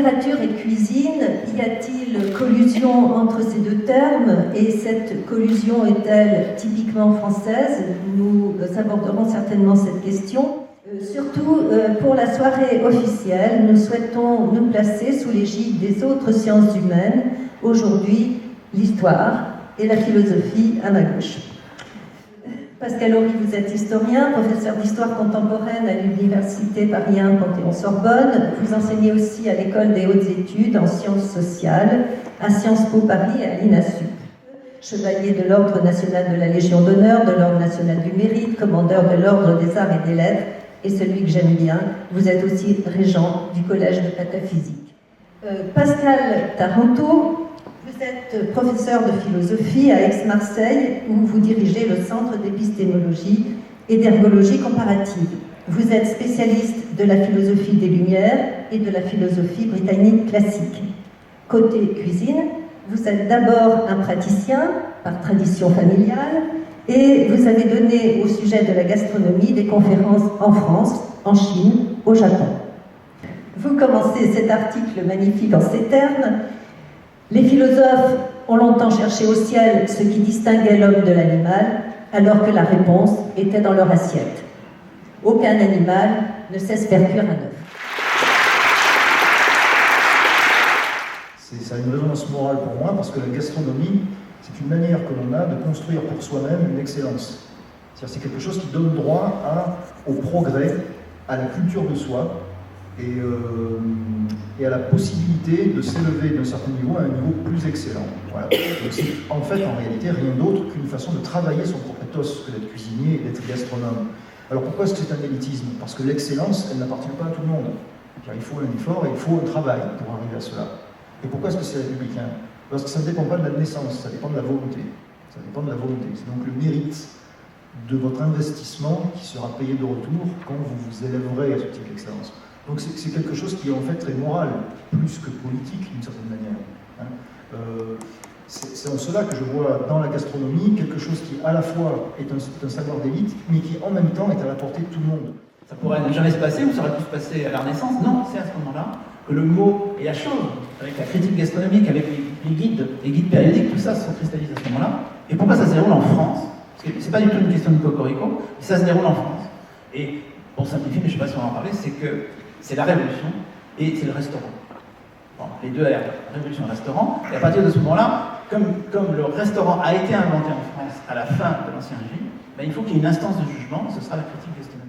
Littérature et cuisine, y a-t-il collusion entre ces deux termes? Et cette collusion est-elle typiquement française? Nous aborderons certainement cette question. Surtout, pour la soirée officielle, nous souhaitons nous placer sous l'égide des autres sciences humaines. Aujourd'hui, l'histoire et la philosophie à ma gauche. Pascal Horry, vous êtes historien, professeur d'histoire contemporaine à l'Université Paris 1 Panthéon-Sorbonne. Vous enseignez aussi à l'École des hautes études en sciences sociales, à Sciences Po Paris et à l'INASUP. Chevalier de l'Ordre national de la Légion d'honneur, de l'Ordre national du mérite, commandeur de l'Ordre des arts et des lettres, et celui que j'aime bien, vous êtes aussi régent du Collège de pataphysique. Pascal Taranto, vous êtes professeur de philosophie à Aix-Marseille, où vous dirigez le Centre d'épistémologie et d'ergologie comparative. Vous êtes spécialiste de la philosophie des Lumières et de la philosophie britannique classique. Côté cuisine, vous êtes d'abord un praticien, par tradition familiale, et vous avez donné au sujet de la gastronomie des conférences en France, en Chine, au Japon. Vous commencez cet article magnifique en ces termes. Les philosophes ont longtemps cherché au ciel ce qui distinguait l'homme de l'animal, alors que la réponse était dans leur assiette. Aucun animal ne sait se faire cuire un œuf. Ça a une résonance morale pour moi, parce que la gastronomie, c'est une manière que l'on a de construire pour soi-même une excellence. C'est-à-dire c'est quelque chose qui donne droit au progrès, à la culture de soi, et à la possibilité de s'élever d'un certain niveau à un niveau plus excellent. Voilà. Donc c'est en fait, en réalité, rien d'autre qu'une façon de travailler son propre ethos que d'être cuisinier et d'être gastronome. Alors pourquoi est-ce que c'est un élitisme? Parce que l'excellence, elle n'appartient pas à tout le monde. Il faut un effort et il faut un travail pour arriver à cela. Et pourquoi est-ce que c'est républicain? Parce que ça ne dépend pas de la naissance, ça dépend de la volonté. Ça dépend de la volonté. C'est donc le mérite de votre investissement qui sera payé de retour quand vous vous élèverez à ce type d'excellence. Donc c'est quelque chose qui est en fait très moral, plus que politique d'une certaine manière. C'est en cela que je vois dans la gastronomie quelque chose qui à la fois est un savoir d'élite, mais qui en même temps est à la portée de tout le monde. Ça pourrait ne jamais se passer, ou ça aurait pu se passer à la Renaissance. Non, c'est à ce moment-là que le mot et la chose, avec la critique gastronomique, avec les guides périodiques, tout ça se cristallise à ce moment-là. Et pourquoi ça se déroule en France? Parce que c'est pas du tout une question de cocorico, mais ça se déroule en France. Et pour simplifier, mais je ne sais pas si on va en parler, c'est que c'est la Révolution et c'est le restaurant. Bon, les deux R, Révolution et restaurant. Et à partir de ce moment-là, comme le restaurant a été inventé en France à la fin de l'Ancien Régime, ben, il faut qu'il y ait une instance de jugement, ce sera la critique gastronomique.